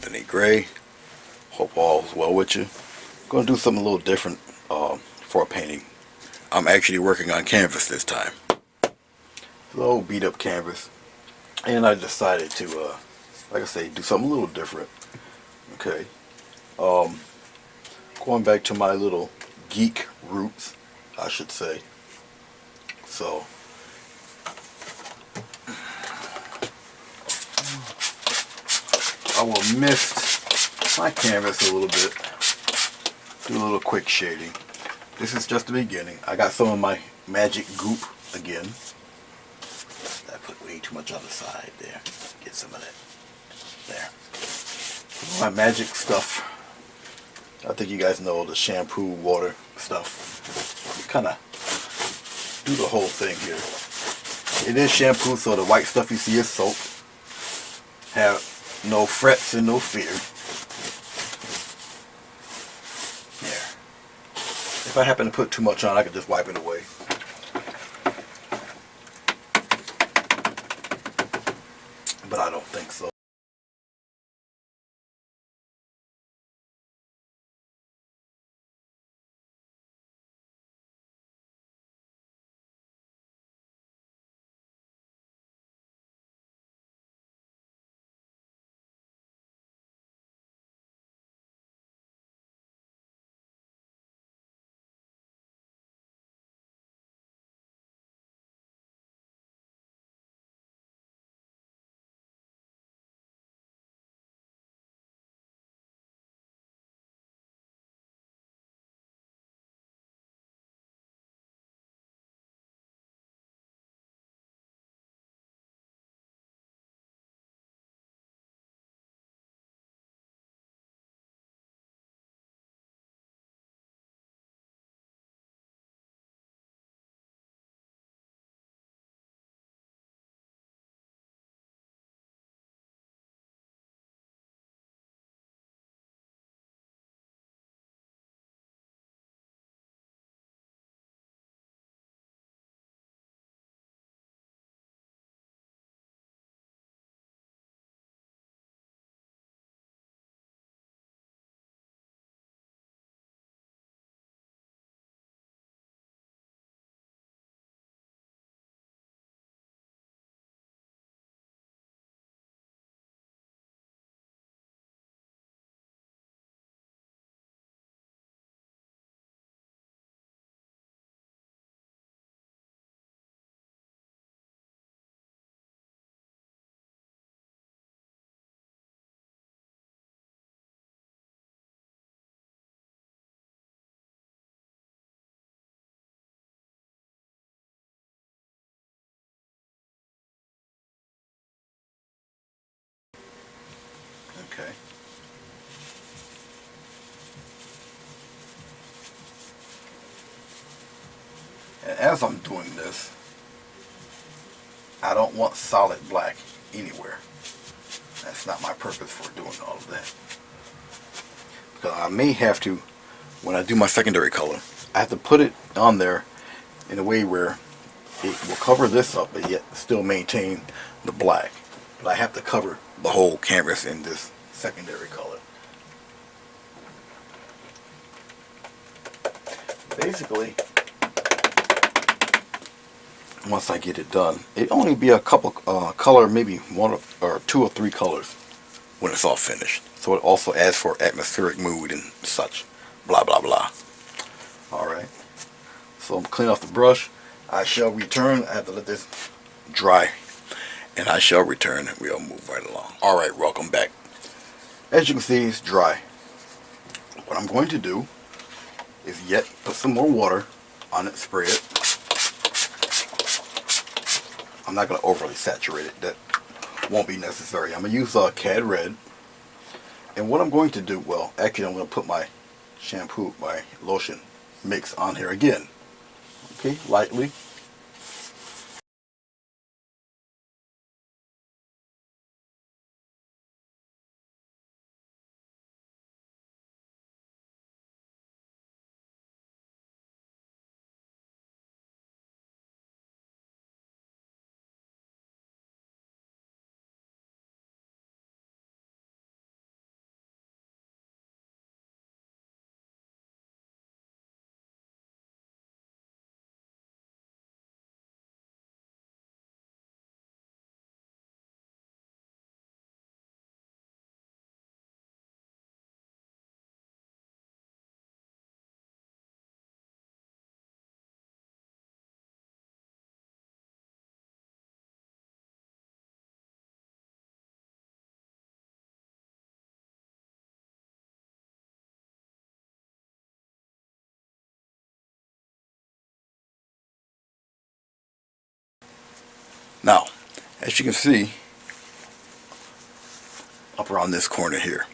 Anthony Gray. Hope all is well with you. Going to do something a little different for a painting. I'm actually working on canvas this time. Low beat up canvas. And I decided to, like I say, do something a little different. Okay. Um, Going back to my little geek roots, I should say. So, I will mist my canvas a little bit. Do a little quick shading. This is just the beginning. I got some of my magic goop again. I put way too much on the side there. Get some of that. There. My magic stuff. I think you guys know the shampoo, water stuff. Kind of do the whole thing here. It is shampoo, so the white stuff you see is soap. Have no frets and no fear. There. If I happen to put too much on, I can just wipe it away. But I don't think so. Okay. And as I'm doing this, I don't want solid black anywhere. That's not my purpose for doing all of that. Because I may have to, when I do my secondary color, I have to put it on there in a way where it will cover this up, but yet still maintain the black. But I have to cover the whole canvas in this secondary color. Basically, once I get it done, it only be a couple color, maybe one or two or three colors when it's all finished. So it also adds for atmospheric mood and such. Blah blah blah. Alright. So I'm clean off the brush. I shall return. I have to let this dry. And I shall return and we'll move right along. Alright, welcome back. As you can see, it's dry. What I'm going to do is yet put some more water on it, spray it. I'm not going to overly saturate it. That won't be necessary. I'm going to use Cad Red. And what I'm going to do, well, actually I'm going to put my shampoo, my lotion mix on here again. Okay, lightly. Now, as you can see, up around this corner here,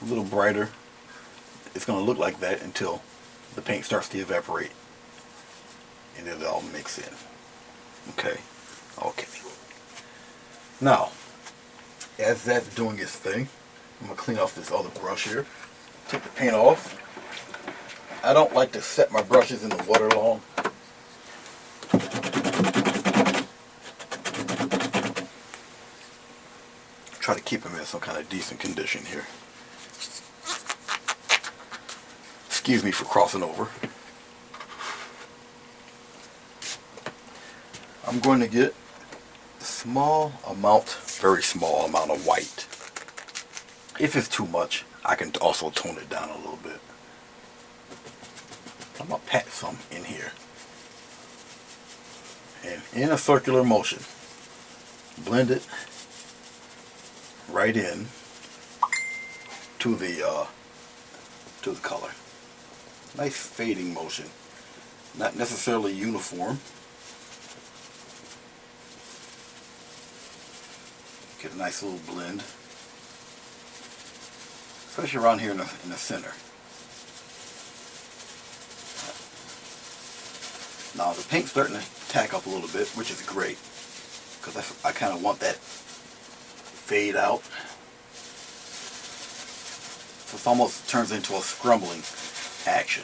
a little brighter. It's going to look like that until the paint starts to evaporate and it'll all mix in. Okay. Now, as that's doing its thing, I'm going to clean off this other brush here. Take the paint off. I don't like to set my brushes in the water long. Try to keep them in some kind of decent condition here. Excuse me for crossing over. I'm going to get a small amount, very small amount of white. If it's too much, I can also tone it down a little bit. I'm going to pat some in here. And in a circular motion, blend it right in to the color. Nice fading motion. Not necessarily uniform. Get a nice little blend. Especially around here in the center. Now the paint's starting to tack up a little bit, which is great. Because I kind of want that fade out. So it almost turns into a scrumbling action.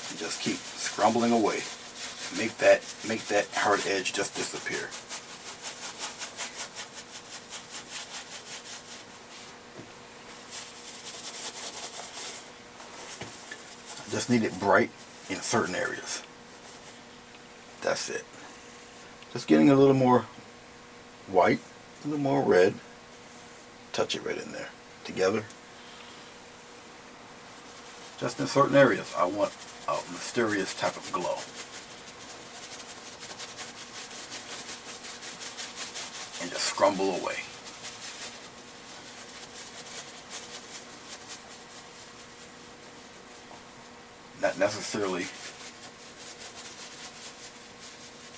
And just keep scrumbling away. Make that hard edge just disappear. I just need it bright in certain areas. That's it. Just getting a little more white, a little more red. Touch it right in there. Together. Just in certain areas, I want a mysterious type of glow. And just scrumble away. Not necessarily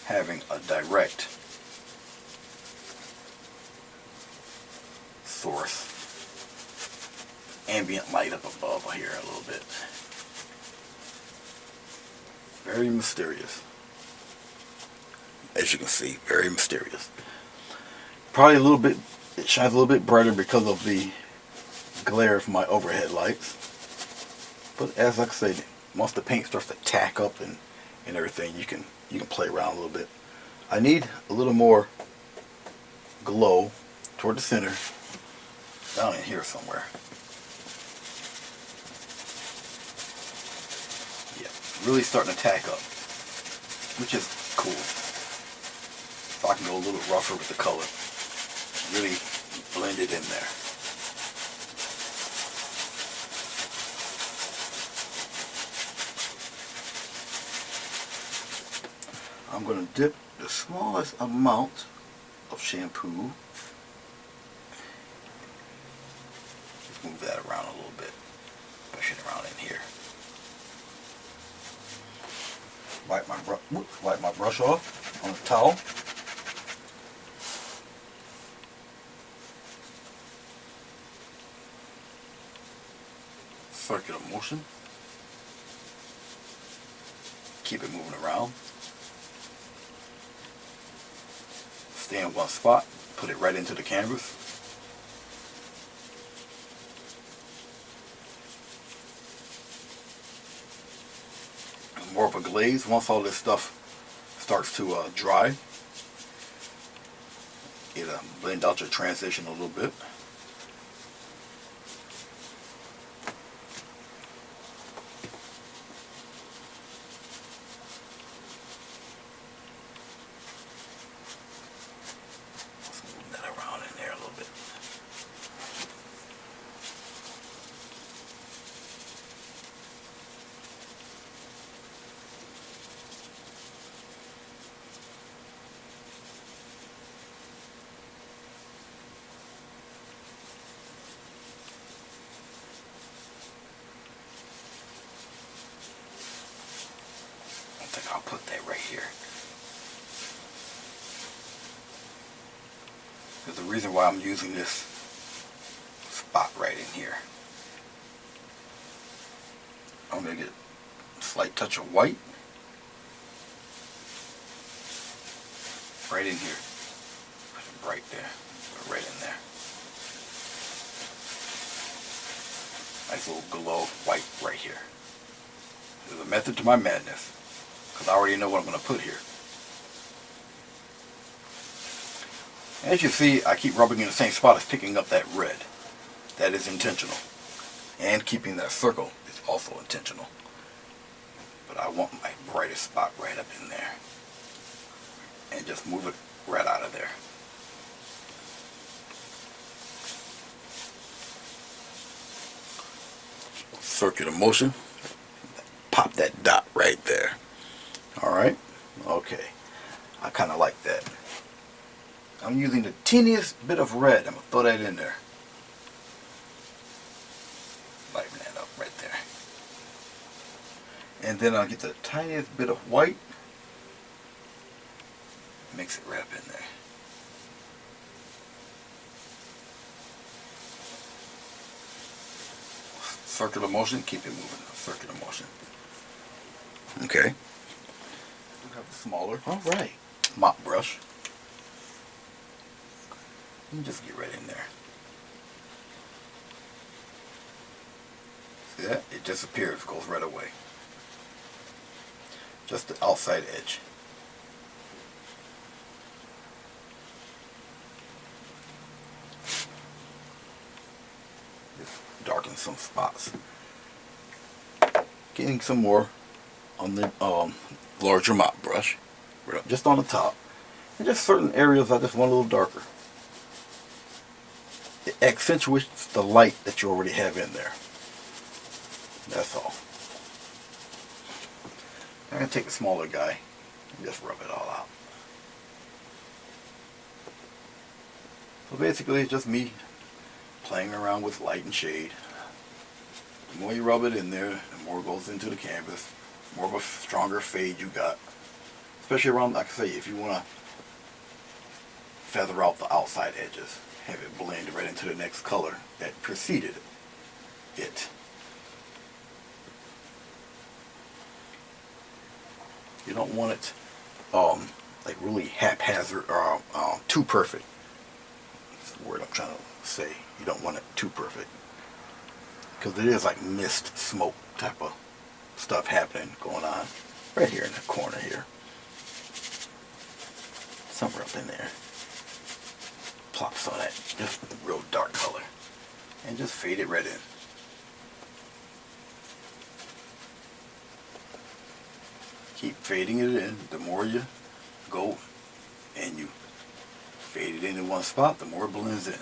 having a direct source. Ambient light up above here a little bit. Very mysterious. As you can see, very mysterious. Probably a little bit, it shines a little bit brighter because of the glare from my overhead lights. But as I said, once the paint starts to tack up and everything, you can play around a little bit. I need a little more glow toward the center, down in here somewhere. Yeah, really starting to tack up, which is cool. So I can go a little rougher with the color. Really blend it in there. I'm going to dip the smallest amount of shampoo. Just move that around a little bit. Push it around in here. Wipe my brush off on a towel. Circular motion. Keep it moving around. Stay in one spot. Put it right into the canvas. More of a glaze once all this stuff starts to dry. It'll blend out your transition a little bit. There's a reason why I'm using this spot right in here. I'm going to get a slight touch of white right in here. Put it right there. Put it right in there. Nice little glow of white right here. There's a method to my madness, because I already know what I'm going to put here. As you see, I keep rubbing in the same spot as picking up that red. That is intentional. And keeping that circle is also intentional. But I want my brightest spot right up in there. And just move it right out of there. Circular motion. Pop that dot right there. Alright? Okay. I kind of like that. I'm using the teeniest bit of red. I'm going to throw that in there. Lighten that up right there. And then I'll get the tiniest bit of white. Mix it right up in there. Circular motion. Keep it moving. Circular motion. Okay. We have a smaller. Alright. Mop brush. And just get right in there. See that? It disappears, goes right away. Just the outside edge. Just darken some spots. Getting some more on the larger mop brush. Just on the top. And just certain areas I just want a little darker. It accentuates the light that you already have in there. That's all. I'm going to take a smaller guy and just rub it all out. So basically it's just me playing around with light and shade. The more you rub it in there, the more it goes into the canvas. The more of a stronger fade you got. Especially around, like I say, if you want to feather out the outside edges. Have it blend right into the next color that preceded it. You don't want it like really haphazard or too perfect. That's the word I'm trying to say. You don't want it too perfect. Because it is like mist, smoke type of stuff happening, going on. Right here in the corner here. Somewhere up in there. Plop some of that just real dark color. And just fade it right in. Keep fading it in. The more you go and you fade it in one spot, the more it blends in.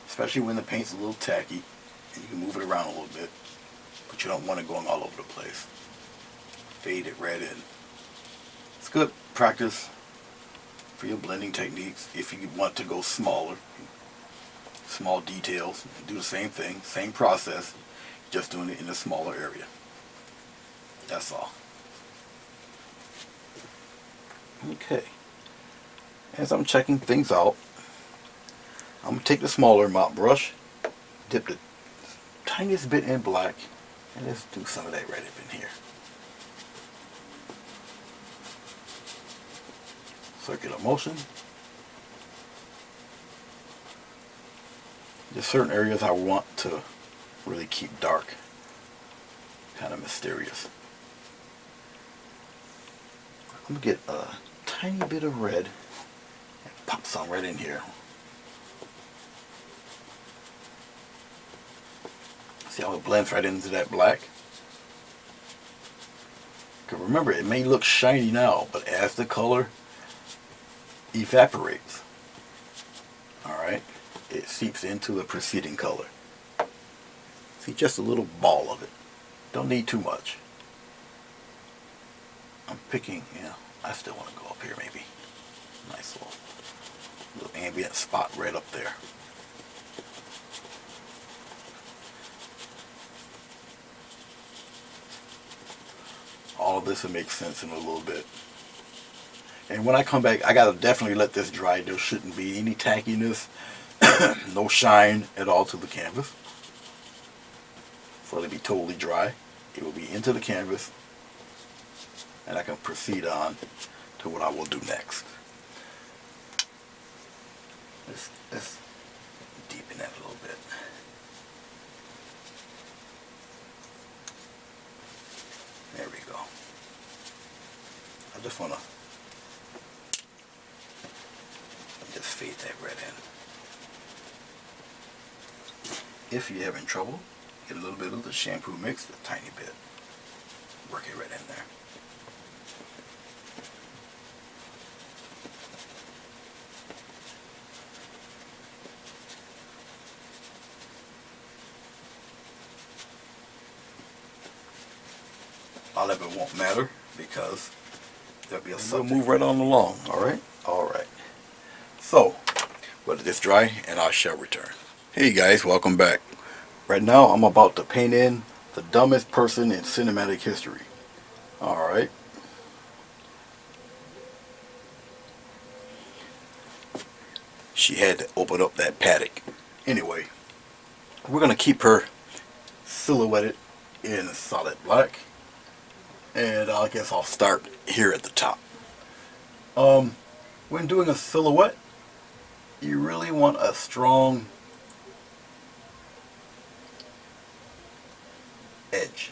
Especially when the paint's a little tacky and you can move it around a little bit, but you don't want it going all over the place. Fade it right in. It's good practice for your blending techniques if you want to go smaller. Small details. Do the same thing, same process, just doing it in a smaller area. That's all. Okay. As I'm checking things out, I'm going to take the smaller mop brush, dip the tiniest bit in black, and just do some of that right up in here. Circular motion. There's certain areas I want to really keep dark, kind of mysterious. I'm going to get a tiny bit of red and pop some right in here. See how it blends right into that black? Because remember, it may look shiny now, but as the color evaporates, alright, it seeps into the preceding color. See, just a little ball of it. Don't need too much. I'm picking, I still want to go up here maybe. Nice little ambient spot right up there. All of this will make sense in a little bit. And when I come back, I gotta definitely let this dry. There shouldn't be any tackiness, no shine at all to the canvas. So it'll be totally dry. It will be into the canvas, and I can proceed on to what I will do next. Let's deepen that a little bit. There we go. I just want to just fade that red in. If you're having trouble, get a little bit of the shampoo mix, a tiny bit. Work it right in there. All of it won't matter because there'll be a subject. We'll move right on along, alright? Alright. So, let this dry and I shall return. Hey guys, welcome back. Right now I'm about to paint in the dumbest person in cinematic history. Alright. She had to open up that paddock. Anyway, we're going to keep her silhouetted in solid black. And I guess I'll start here at the top. When doing a silhouette, you really want a strong edge.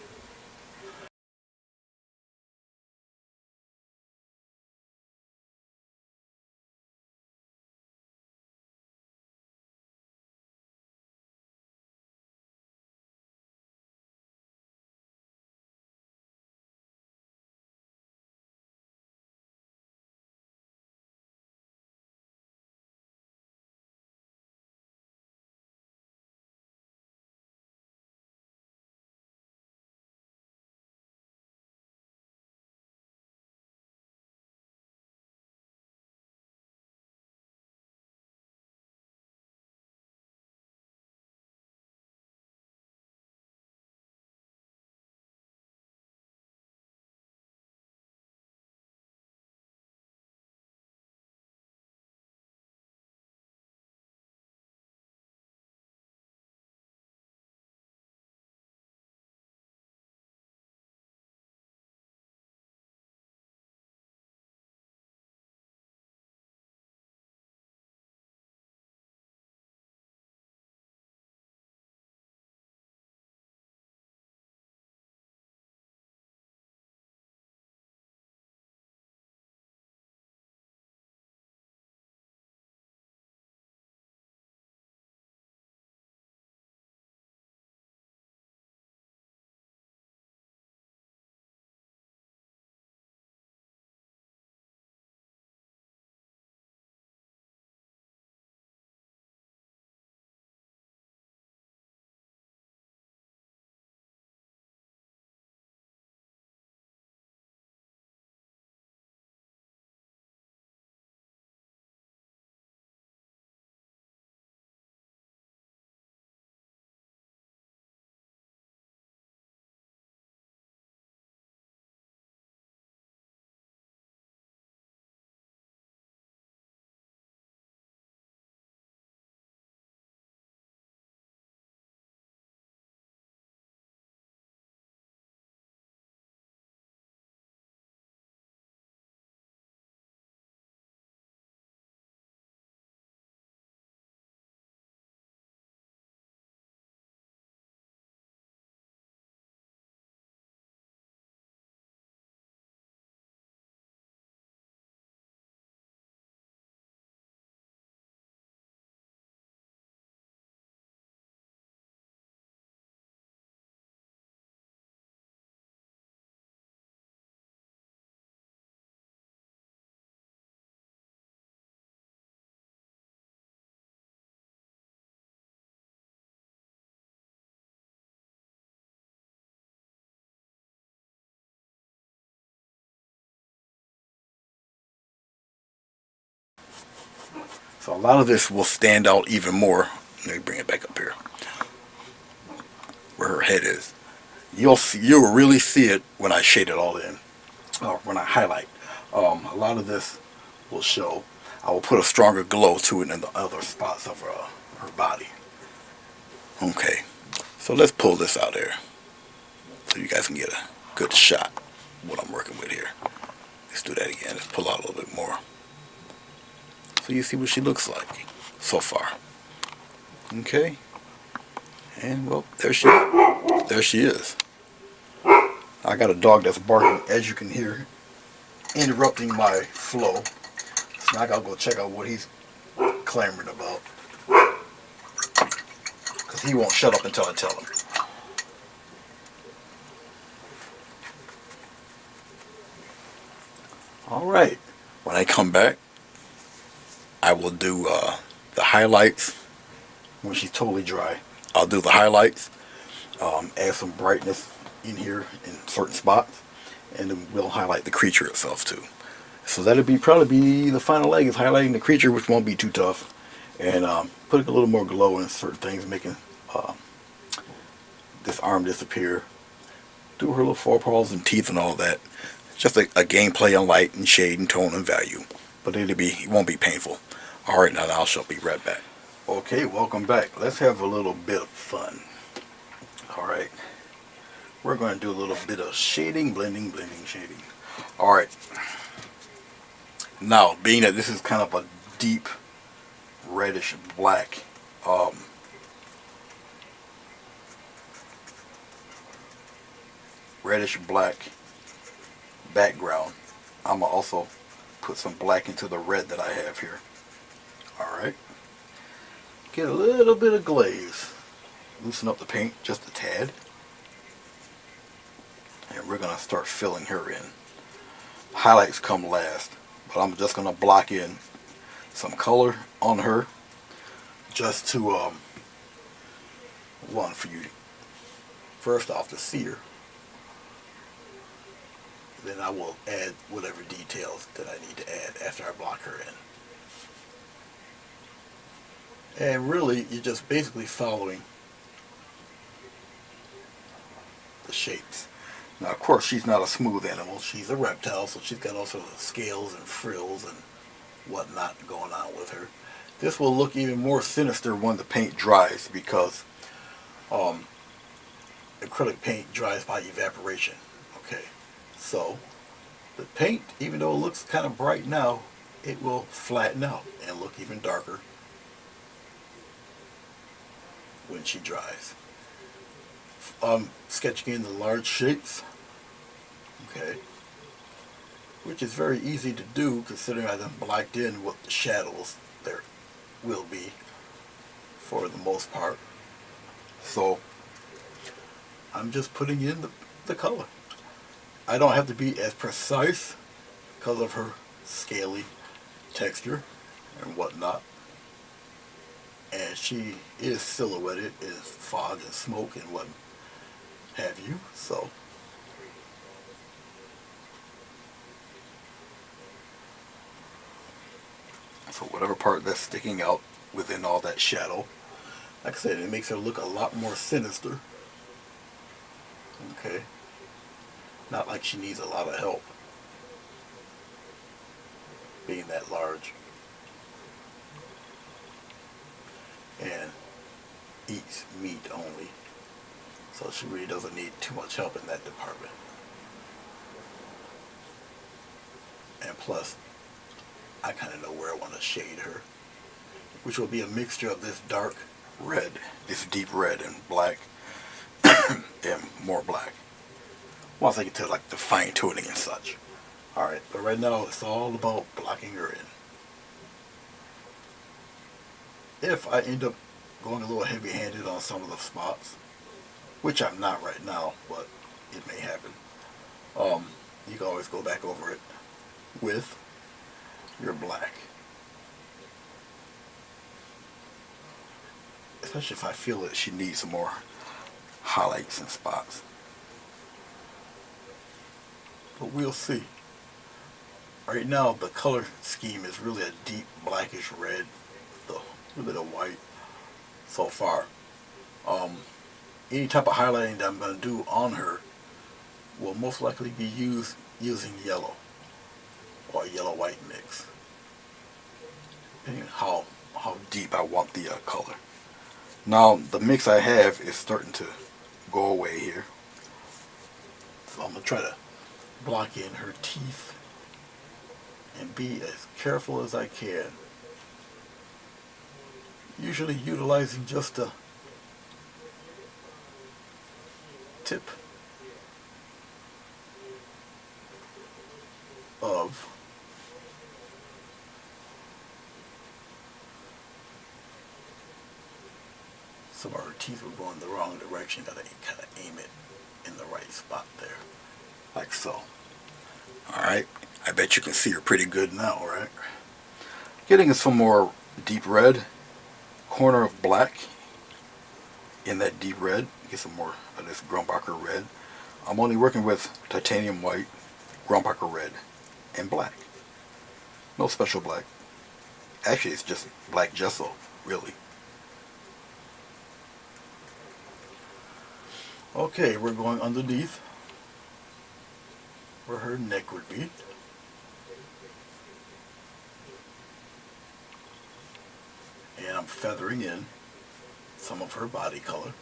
So a lot of this will stand out even more. Let me bring it back up here, where her head is. You'll really see it when I shade it all in, or when I highlight. A lot of this will show. I will put a stronger glow to it in the other spots of her body. Okay, so let's pull this out here so you guys can get a good shot of what I'm working with here. Let's do that again. Let's pull out a little bit more so you see what she looks like so far. Okay, and well, there she is. I got a dog that's barking, as you can hear, interrupting my flow. So now I gotta go check out what he's clamoring about, because he won't shut up until I tell him. Alright, when I come back, I will do the highlights when she's totally dry. I'll do the highlights, add some brightness in here in certain spots, and then we'll highlight the creature itself too. So that'll probably be the final leg, is highlighting the creature, which won't be too tough, and putting a little more glow in certain things, making this arm disappear, do her little forepaws and teeth and all that. Just a gameplay on light and shade and tone and value, but it won't be painful. Alright, now I shall be right back. Okay, welcome back. Let's have a little bit of fun. Alright, we're going to do a little bit of shading, blending, shading. Alright, now being that this is kind of a deep reddish black, background, I'm going to also put some black into the red that I have here. Alright, get a little bit of glaze, loosen up the paint just a tad, and we're going to start filling her in. Highlights come last, but I'm just going to block in some color on her just to one, for you first off to see her. Then I will add whatever details that I need to add after I block her in. And really, you're just basically following the shapes. Now, of course, she's not a smooth animal. She's a reptile, so she's got all sorts of scales and frills and whatnot going on with her. This will look even more sinister when the paint dries, because acrylic paint dries by evaporation. Okay, so the paint, even though it looks kind of bright now, it will flatten out and look even darker when she dries. Sketching in the large shapes, okay, which is very easy to do considering I done blacked in what the shadows there will be for the most part. So I'm just putting in the color. I don't have to be as precise because of her scaly texture and whatnot. And she is silhouetted in fog and smoke and what have you. So whatever part that's sticking out within all that shadow, like I said, it makes her look a lot more sinister. Okay, not like she needs a lot of help being that large and eats meat only, so she really doesn't need too much help in that department. And plus, I kind of know where I want to shade her, which will be a mixture of this dark red, this deep red, and black, and more black, once I get to like the fine tuning and such. Alright, but right now it's all about blocking her in. If I end up going a little heavy-handed on some of the spots, which I'm not right now, but it may happen, you can always go back over it with your black. Especially if I feel that she needs some more highlights and spots. But we'll see. Right now the color scheme is really a deep blackish red, a little bit of white so far. Any type of highlighting that I'm going to do on her will most likely be using yellow or a yellow-white mix. and how deep I want the color. Now the mix I have is starting to go away here, so I'm gonna try to block in her teeth and be as careful as I can. Usually utilizing just a tip of some of her teeth were going the wrong direction. Gotta kind of aim it in the right spot there, like so. Alright, I bet you can see her pretty good now, right? Getting some more deep red, corner of black in that deep red. Get some more of this Grumbacher red. I'm only working with titanium white, Grumbacher red, and black. No special black. Actually, it's just black gesso, really. Okay, we're going underneath where her neck would be. And I'm feathering in some of her body color.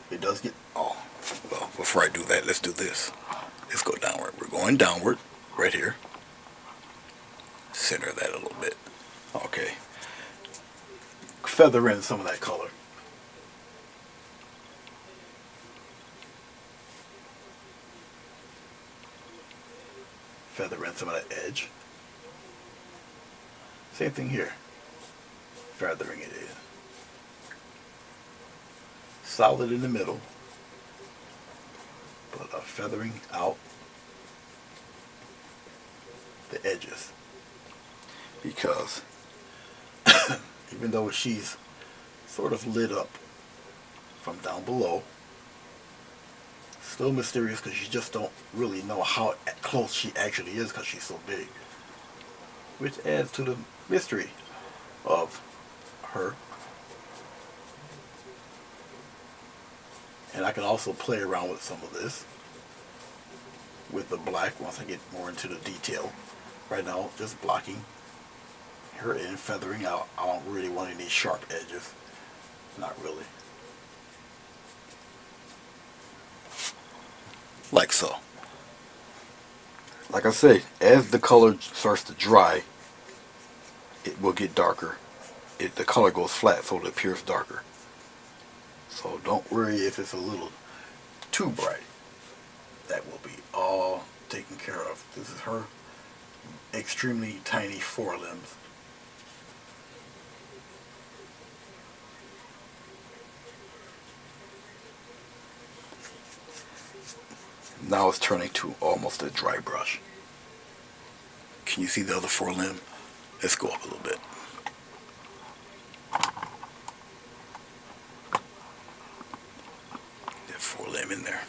It does get, oh, well, before I do that, let's do this. Let's go downward. We're going downward, right here. Center that a little bit. Okay. Feather in some of that color. Feather in some of that edge. Same thing here. Feathering it in. Solid in the middle, but feathering out the edges. Because even though she's sort of lit up from down below, still mysterious because you just don't really know how close she actually is because she's so big. Which adds to the mystery of her. And I can also play around with some of this with the black once I get more into the detail. Right now, just blocking her in, feathering out. I don't really want any sharp edges. Not really. Like so. Like I say, as the color starts to dry, it will get darker. The color goes flat, so it appears darker. So don't worry if it's a little too bright. That will be all taken care of. This is her extremely tiny forelimbs. Now it's turning to almost a dry brush. Can you see the other forelimb? Let's go up a little bit. That forelimb in there.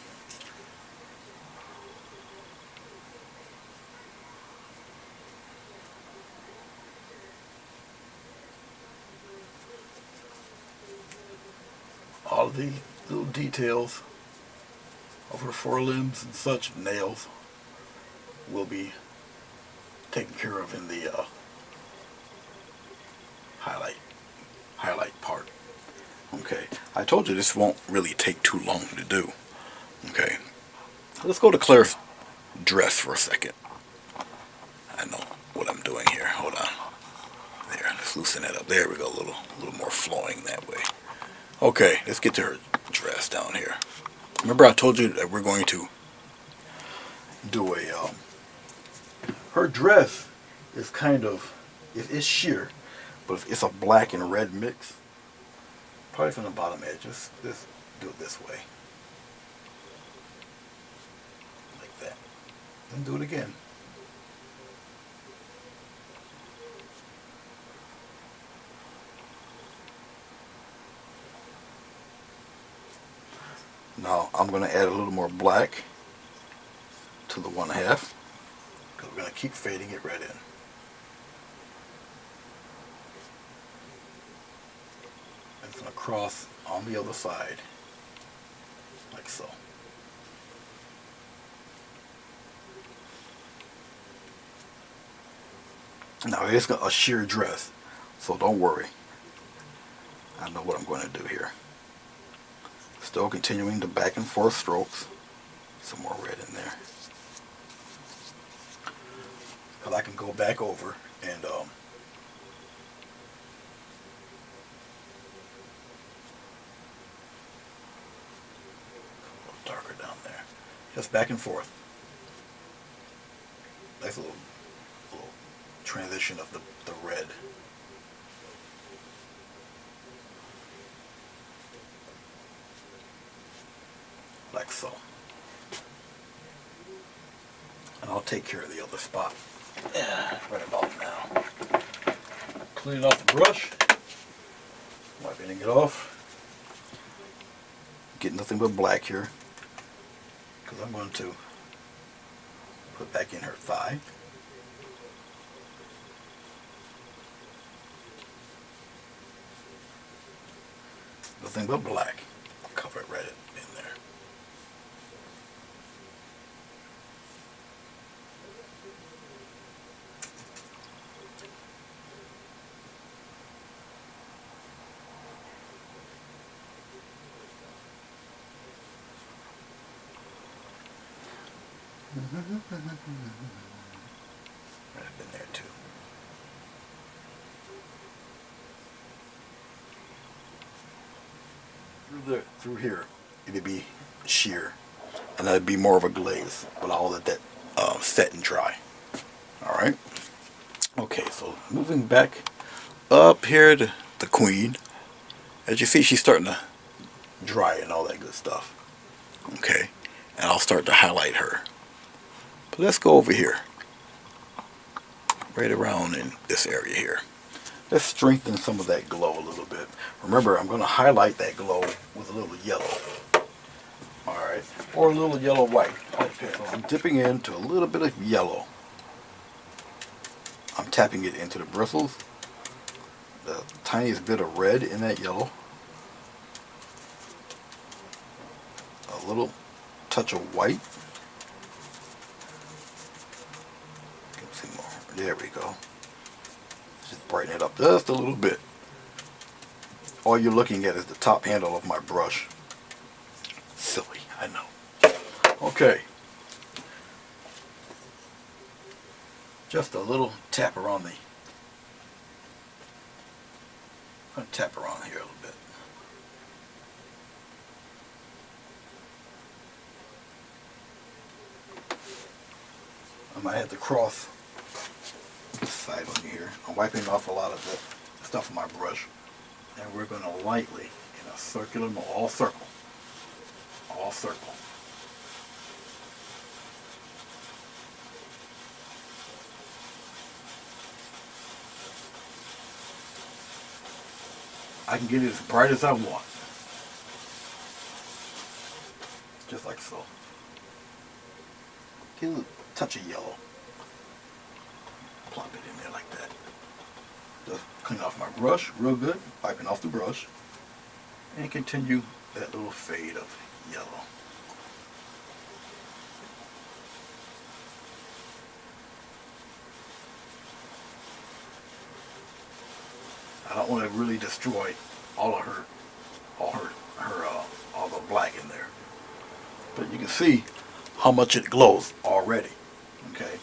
All of these little details of her forelimbs and such, nails, will be taken care of in the highlight part. Okay, I told you this won't really take too long to do. Okay, let's go to Claire's dress for a second. I know what I'm doing here. Hold on. There, let's loosen that up. There we go. A little more flowing that way. Okay, let's get to her dress down here. Remember I told you that we're going to do a, her dress is kind of, it's sheer, but it's a black and red mix. Probably from the bottom edge. Let's do it this way. Like that. And do it again. Now I'm going to add a little more black to the 1/2 because we're going to keep fading it right in. It's going to cross on the other side like so. Now it's a sheer dress, so don't worry. I know what I'm going to do here. Still continuing the back and forth strokes. Some more red in there. Because I can go back over and darker down there. Just back and forth. Nice little transition of the red. Like so. And I'll take care of the other spot. Yeah, right about now. Cleaning off the brush. Wiping it off. Get nothing but black here. Because I'm going to put back in her thigh. Nothing but black. Cover it right in there. Right up in there too. Through here, it'd be sheer, and that'd be more of a glaze, but I'll let that set and dry. All right. Okay, so moving back up here to the queen. As you see, she's starting to dry and all that good stuff. Okay, and I'll start to highlight her. But let's go over here, right around in this area here. Let's strengthen some of that glow a little bit. Remember, I'm going to highlight that glow with a little yellow. Alright, or a little yellow white. Okay, so I'm dipping into a little bit of yellow. I'm tapping it into the bristles. The tiniest bit of red in that yellow. A little touch of white. Some more. There we go. Just brighten it up just a little bit. All you're looking at is the top handle of my brush. Silly, I know. Okay. Just a little tap around I'm going to tap around here a little bit. I might have to cross this side on here. I'm wiping off a lot of the stuff on my brush. And we're going to lightly, in a circular, all circle. All circle. I can get it as bright as I want. Just like so. Get a little touch of yellow. Plop it in there like that. Just clean off my brush real good, wiping off the brush, and continue that little fade of yellow. I don't want to really destroy all the black in there, but you can see how much it glows already. Okay.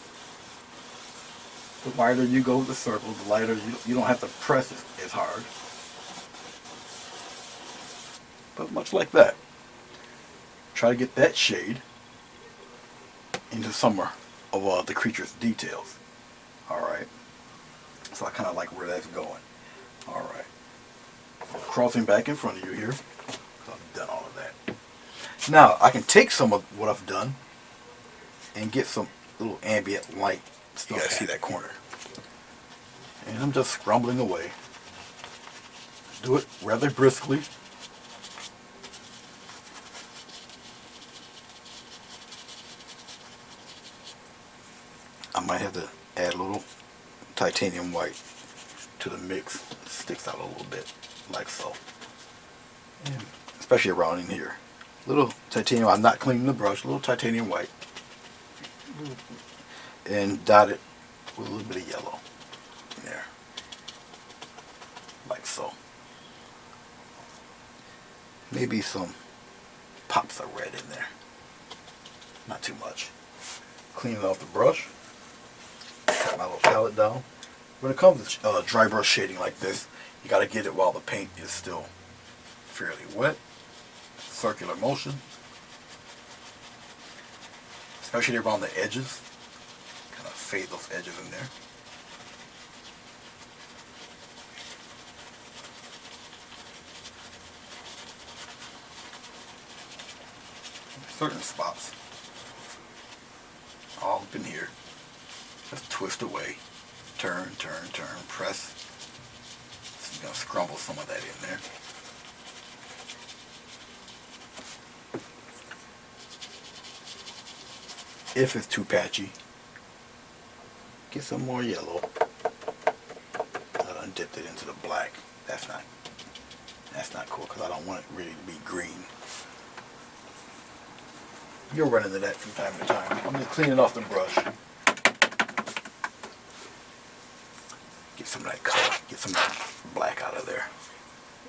The wider you go with the circle, the lighter you don't have to press it as hard. But much like that. Try to get that shade into some of the creature's details. Alright. So I kind of like where that's going. Alright. Crossing back in front of you here. I've done all of that. Now I can take some of what I've done and get some little ambient light. You guys see that corner. And I'm just scrumbling away. Do it rather briskly. I might have to add a little titanium white to the mix. It sticks out a little bit, like so. And especially around in here. Little titanium, I'm not cleaning the brush, a little titanium white. And dot it with a little bit of yellow. so. Maybe some pops of red in there. Not too much. Clean it off the brush. Put my little palette down. When it comes to dry brush shading like this, you got to get it while the paint is still fairly wet. Circular motion. Especially around the edges. Kind of fade those edges in there. Certain spots. All up in here. Just twist away. Turn, turn, turn, press. So you're going to scrumble some of that in there. If it's too patchy, get some more yellow. I done dipped it into the black. That's not cool because I don't want it really to be green. You'll run into that from time to time. I'm just cleaning off the brush. Get some of that color, get some of that black out of there.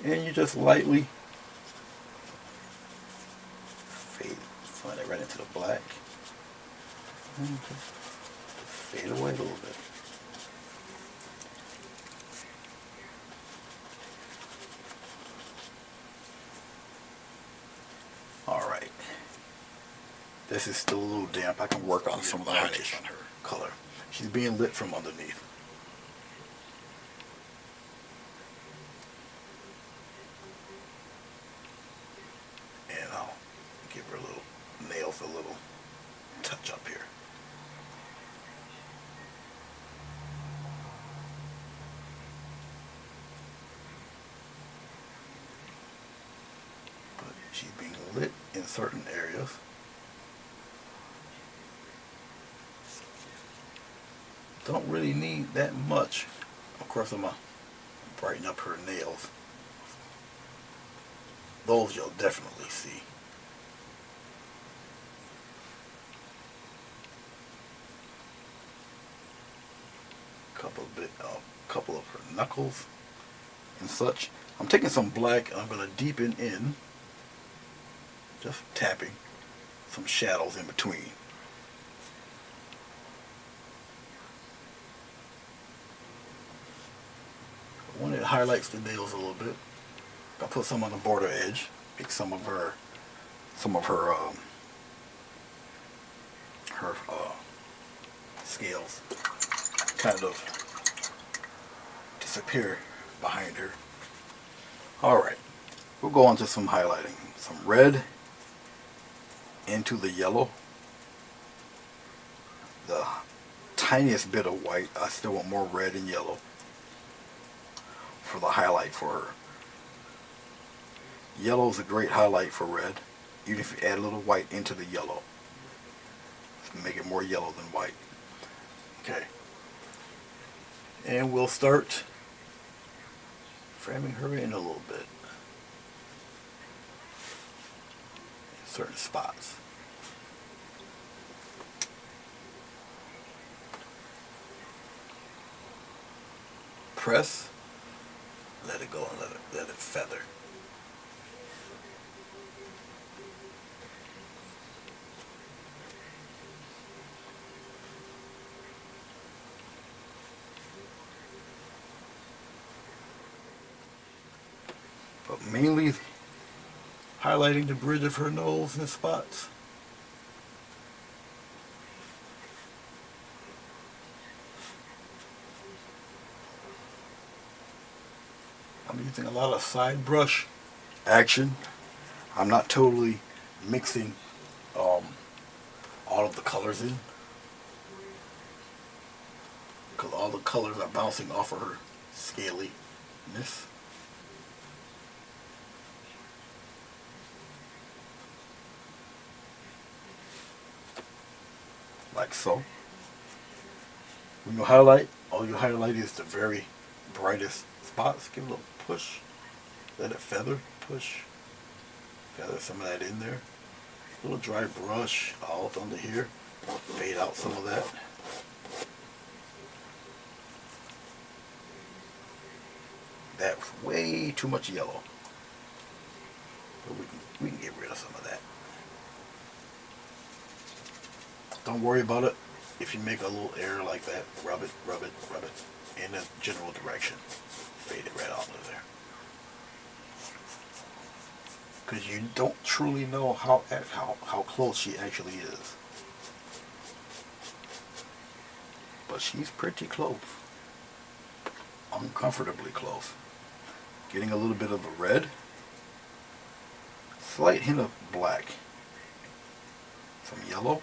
And you just lightly fade some of that right into the black. And just fade away a little bit. Alright. This is still a little damp. I can work on some of the highlights on her color. She's being lit from underneath. And I'll give her nails a little touch up here. But she's being lit in certain areas. Don't really need that much. Of course, I'm going to brighten up her nails. Those you'll definitely see. Couple of her knuckles and such. I'm taking some black and I'm going to deepen in, just tapping some shadows in between. When it highlights the nails a little bit, I'll put some on the border edge, make some of her scales kind of disappear behind her. Alright, we'll go on to some highlighting. Some red into the yellow. The tiniest bit of white. I still want more red and yellow for the highlight for her. Yellow is a great highlight for red, even if you add a little white into the yellow. Make it more yellow than white. Okay. And we'll start framing her in a little bit. In certain spots. Press. Let it go and let it feather. But mainly highlighting the bridge of her nose and spots. I'm using a lot of side brush action. I'm not totally mixing all of the colors in, because all the colors are bouncing off of her scaliness. Like so. When you highlight, all you highlight is the very brightest spots. Give it a little push. Let it feather. Push. Feather some of that in there. A little dry brush all up under here. Fade out some of that. that was way too much yellow. But we can get rid of some of that. Don't worry about it. If you make a little error like that, rub it in a general direction. Fade it right out of there. Because you don't truly know how close she actually is. But she's pretty close. Uncomfortably close. Getting a little bit of a red. Slight hint of black. Some yellow.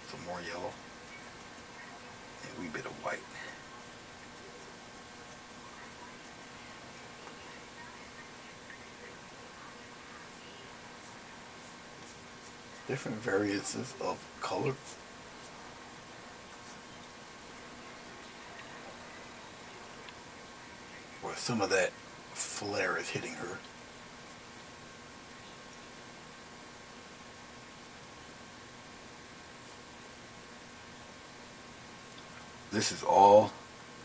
Some more yellow. And a wee bit of white. Different variances of color. Where some of that flare is hitting her. This is all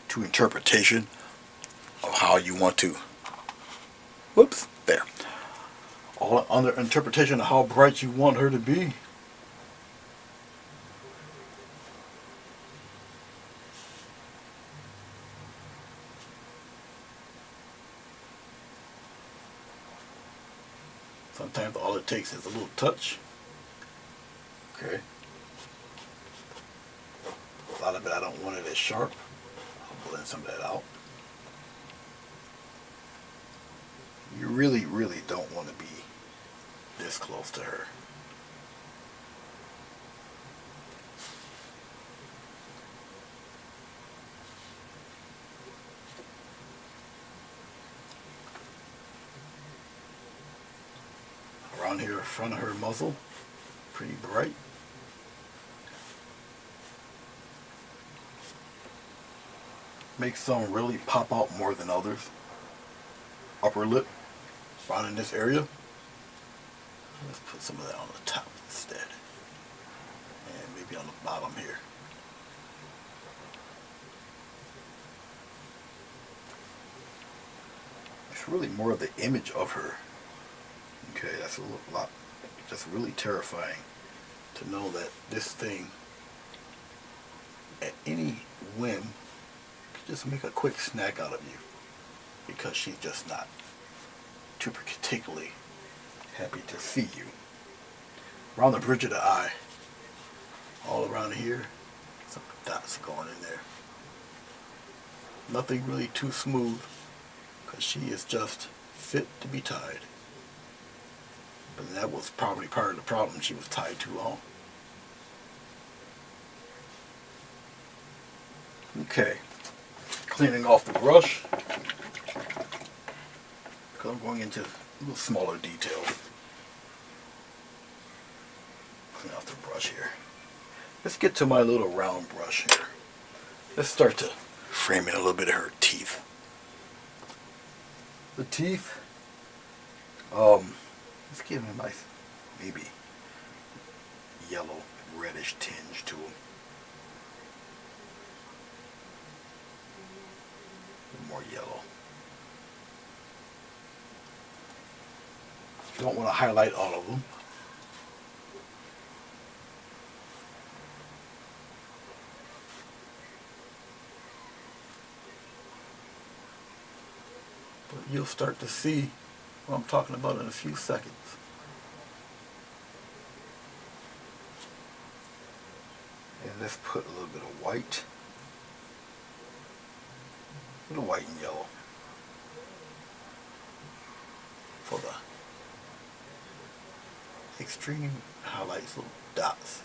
to interpretation of how you want to. Whoops, there. All under interpretation of how bright you want her to be. Sometimes all it takes is a little touch. Okay. A lot of it I don't want it as sharp. I'll blend some of that out. You really don't want to be this close to her. Around here in front of her muzzle, pretty bright. Makes some really pop out more than others. Upper lip, around in this area. Let's put some of that on the top instead. And maybe on the bottom here. It's really more of the image of her. Okay, that's a lot, just really terrifying to know that this thing, at any whim, could just make a quick snack out of you. Because she's just not too particularly happy to see you. Around the bridge of the eye, all around here, some dots going in there. Nothing really too smooth, because she is just fit to be tied. But that was probably part of the problem. She was tied too long. Okay, cleaning off the brush. Because I'm going into a little smaller details. Clean off the brush here. Let's get to my little round brush here. Let's start to frame in a little bit of her teeth. The teeth, let's give them a nice, maybe yellow, reddish tinge to them. More yellow. You don't want to highlight all of them. But you'll start to see what I'm talking about in a few seconds. And let's put a little bit of white. A little white and yellow for the extreme highlights, little dots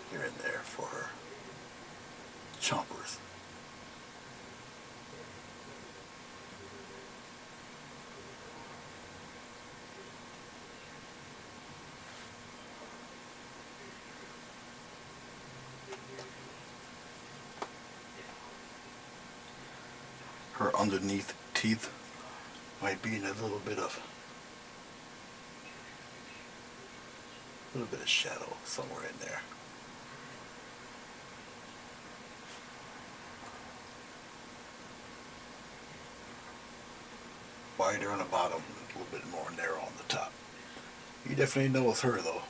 here and there for her chompers. Her underneath teeth might be in a little bit of shadow somewhere in there. wider on the bottom, a little bit more narrow on the top. You definitely know it's her though.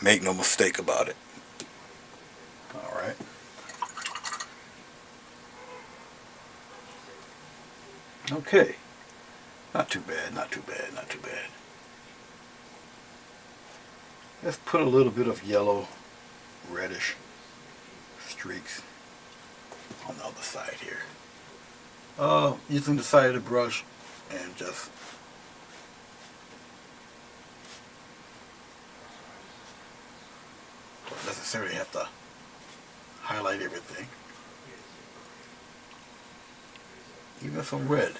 Make no mistake about it. Alright. Okay. Not too bad, not too bad, not too bad. Let's put a little bit of yellow, reddish streaks on the other side here. Using the side of the brush and just don't necessarily have to highlight everything. Even some red.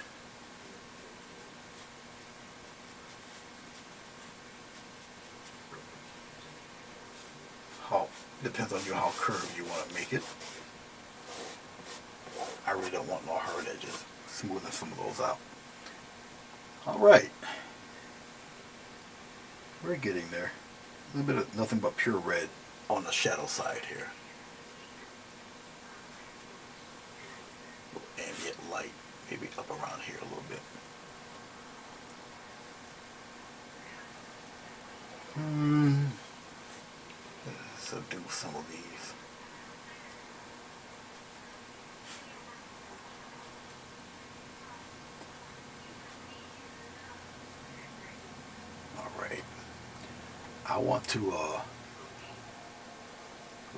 Depends on you how curved you want to make it. I really don't want no hard edges. Smoothing some of those out. Alright. We're getting there. A little bit of nothing but pure red on the shadow side here. Ambient light. Maybe up around here a little bit. Subdue some of these. Alright. I want to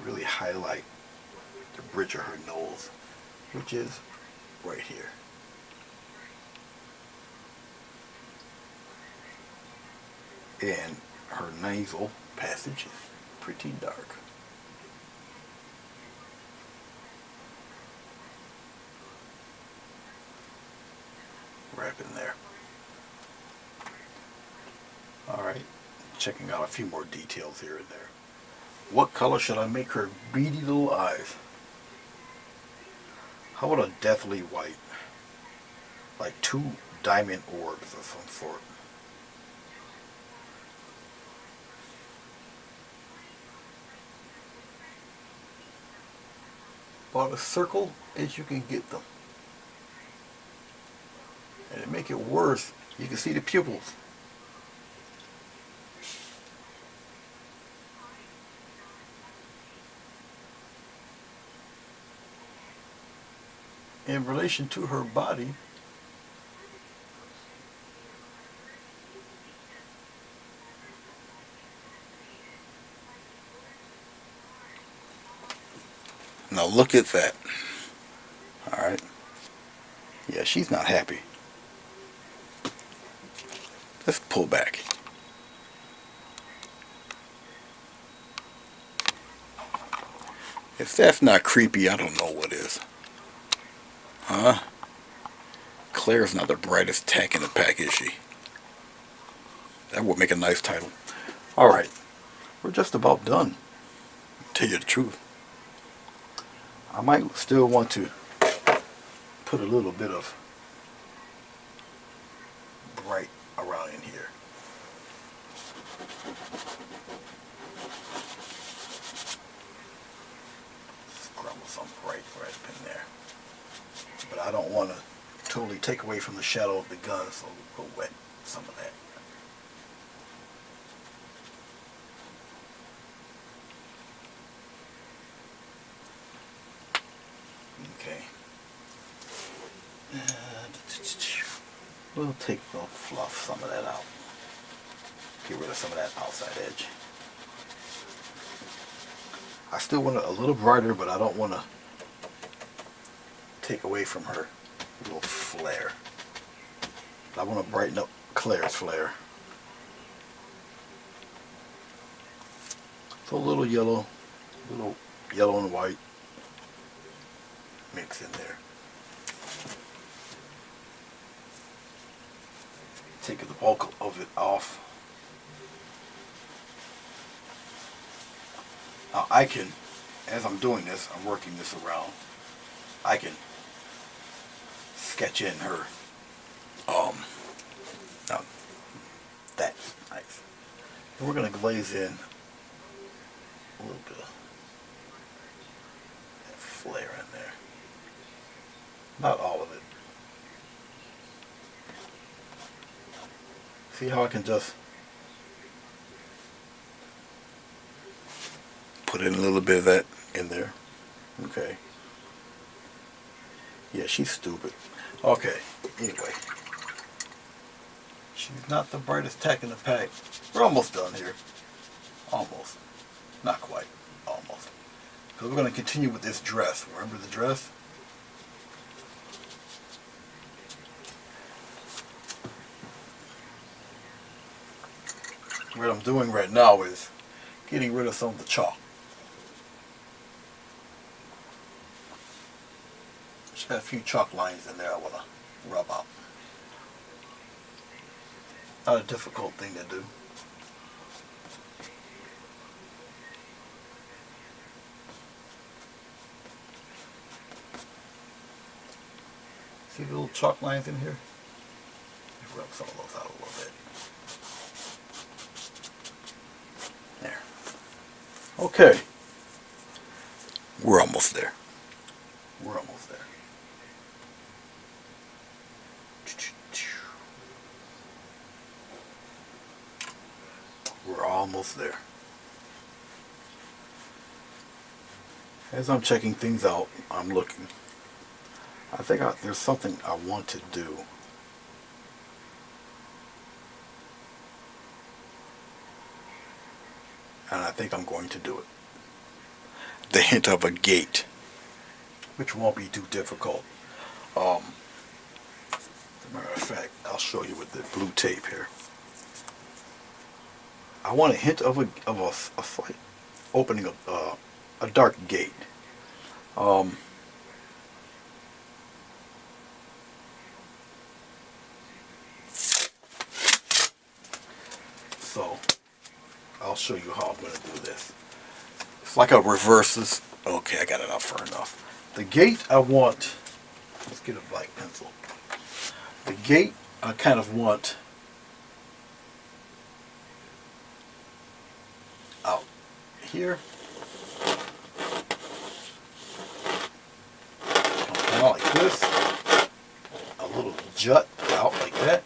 really highlight the bridge of her nose, which is right here. And her nasal passage is pretty dark. Wrap in there. Alright, checking out a few more details here and there. What color should I make her beady little eyes? How about a deathly white? Like 2 diamond orbs of some sort. About a circle as you can get them. And to make it worse, you can see the pupils. In relation to her body, now look at that. Alright. Yeah, she's not happy. Let's pull back. If that's not creepy, I don't know what is. Huh? Claire's not the brightest tack in the pack, is she? That would make a nice title. Alright. We're just about done. Tell you the truth. I might still want to put a little bit of bright around in here. Scrabble some bright right up in there. But I don't want to totally take away from the shadow of the gun, so we'll wet some of that. Okay. We'll fluff some of that out. Get rid of some of that outside edge. I still want it a little brighter, but I don't want to take away from her little flare. I want to brighten up Claire's flare. So a little yellow and white mix in there. Take the bulk of it off. Now I can, as I'm doing this, I'm working this around, I can sketch in her, now that's nice. And we're going to glaze in a little bit of that flare in there. Not all of it. See how I can just put in a little bit of that in there. Okay. Yeah, she's stupid. Okay, anyway. She's not the brightest tack in the pack. We're almost done here. Almost. Not quite. Almost. Because we're going to continue with this dress. Remember the dress? What I'm doing right now is getting rid of some of the chalk. Just got a few chalk lines in there I want to rub out. Not a difficult thing to do. See the little chalk lines in here? Let me rub some of those out a little bit. There. Okay. We're almost there. We're almost there. We're almost there. As I'm checking things out, I'm looking. I think there's something I want to do. And I think I'm going to do it. The hint of a gate, which won't be too difficult. As a matter of fact, I'll show you with the blue tape here. I want a hint of a slight opening of a dark gate. So I'll show you how I'm going to do this. It's like a reverses. Okay, I got it up far enough. The gate I want. Let's get a black pencil. The gate I kind of want out here. Come down like this. A little jut out like that.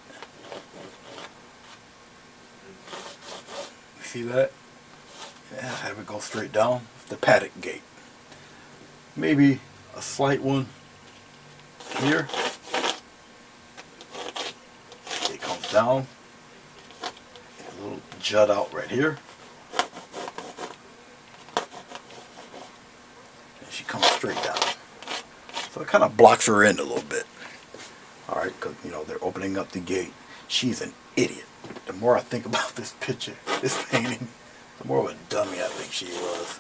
You see that? Yeah, have it go straight down. The paddock gate. Maybe a slight one here. It comes down. A little jut out right here. And she comes straight down. So it kind of blocks her in a little bit. Alright, because, you know, they're opening up the gate. She's an idiot. The more I think about this picture, this painting, the more of a dummy I think she was.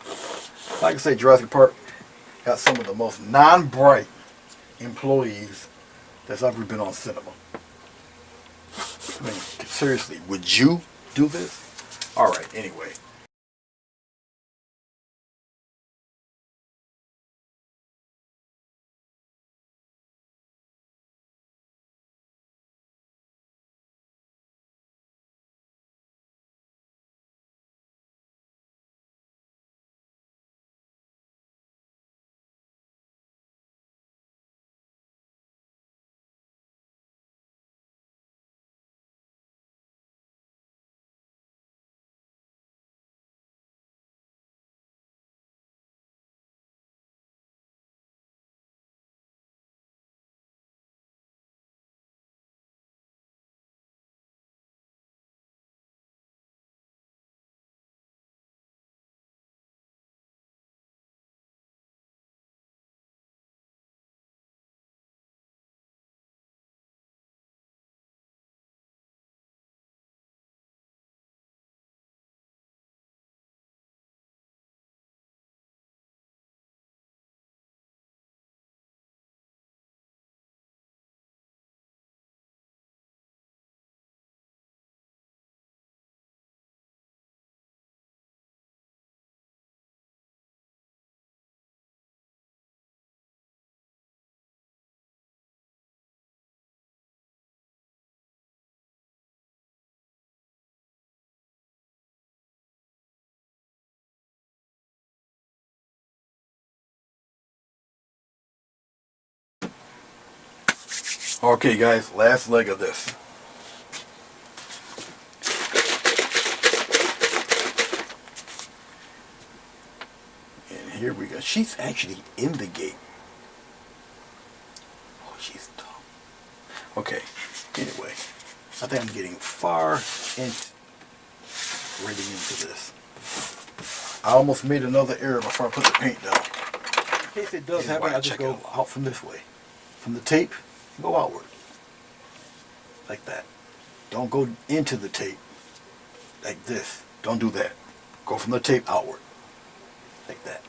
Like I say, Jurassic Park got some of the most non-bright employees that's ever been on cinema. I mean, seriously, would you do this? Alright, anyway. Okay guys, last leg of this. here we go. She's actually in the gate. Oh, she's dumb. Okay, anyway. I think I'm getting far ready into this. I almost made another error before I put the paint down. In case it does happen, I just go out from this way. From the tape, go outward. Like that. Don't go into the tape. Like this. Don't do that. Go from the tape outward. Like that.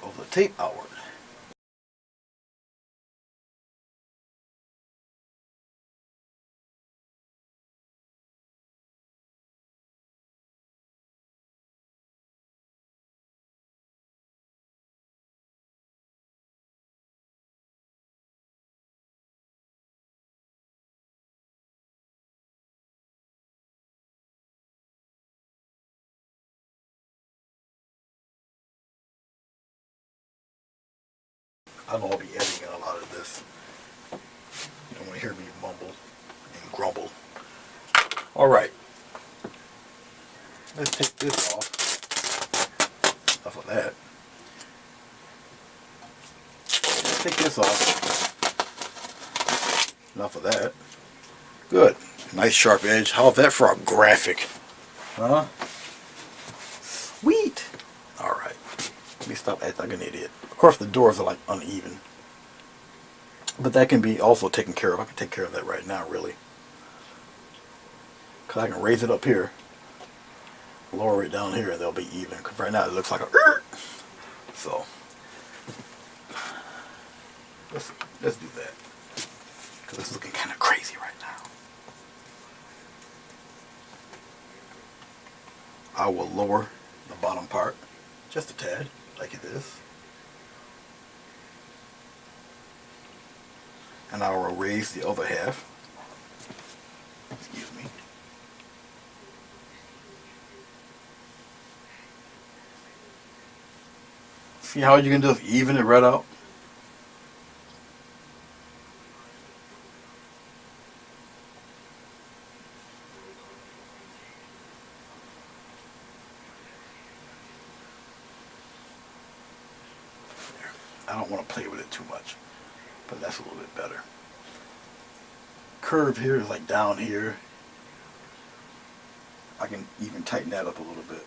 Go from the tape outward. I know I'll be editing a lot of this. You don't want to hear me mumble and grumble. Alright. Let's take this off. Enough of that. Let's take this off. Enough of that. Good. Nice sharp edge. How's that for a graphic? Huh? Sweet. Alright. Let me stop acting like an idiot. Of course the doors are like uneven. But that can be also taken care of. I can take care of that right now, really. Because I can raise it up here. Lower it down here and they'll be even. Because right now it looks like a... So. Let's do that. Because it's looking kind of crazy right now. I will lower the bottom part just a tad, like it is. And I will raise the other half. Excuse me. See how you can just even it right out? I don't want to play with it too much, but that's a little bit better. Curve here is like down here. I can even tighten that up a little bit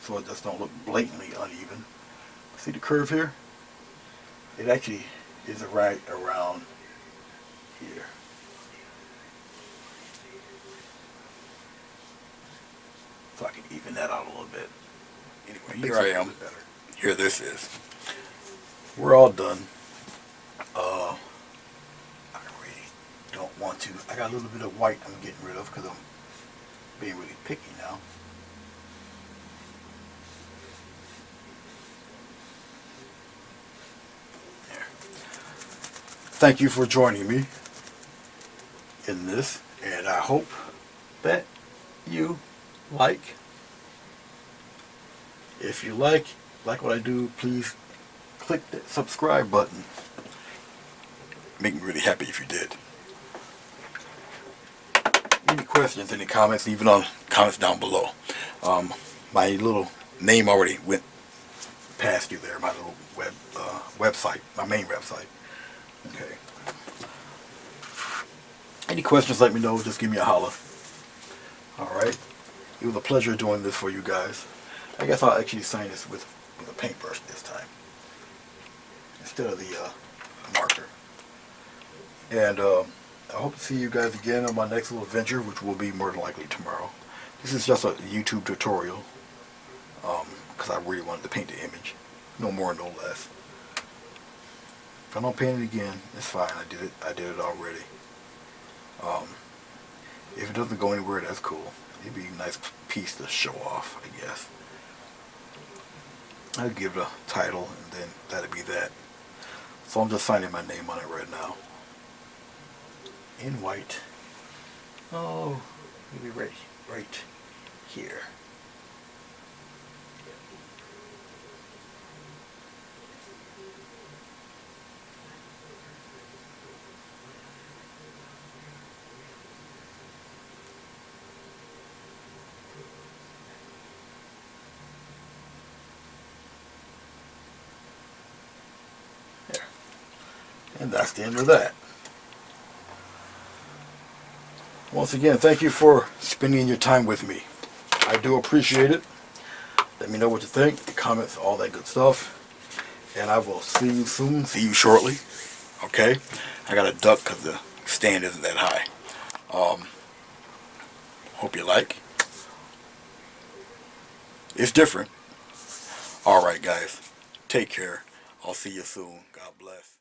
so it just don't look blatantly uneven. See the curve here? It actually is right around here. So I can even that out a little bit. Anyway, here I am. Here this is. We're all done. I really don't want to. I got a little bit of white I'm getting rid of because I'm being really picky now. There. Thank you for joining me in this, and I hope that you like. If you like what I do, please click that subscribe button. Make me really happy if you did. Any questions, any comments, even on comments down below. My little name already went past you there, my little website, my main website. Okay. Any questions, let me know. Just give me a holler. Alright. It was a pleasure doing this for you guys. I guess I'll actually sign this with a paintbrush this time instead of the marker. And I hope to see you guys again on my next little venture, which will be more than likely tomorrow. This is just a YouTube tutorial because I really wanted to paint the image. No more, no less. If I don't paint it again, it's fine. I did it already. If it doesn't go anywhere, that's cool. It'd be a nice piece to show off, I guess. I'll give it a title, and then that'll be that. So I'm just signing my name on it right now. In white. Oh, maybe right here. And that's the end of that. Once again, thank you for spending your time with me. I do appreciate it. Let me know what you think, comments, all that good stuff. And I will see you soon, see you shortly. Okay? I got to duck because the stand isn't that high. Hope you like. It's different. Alright guys, take care. I'll see you soon. God bless.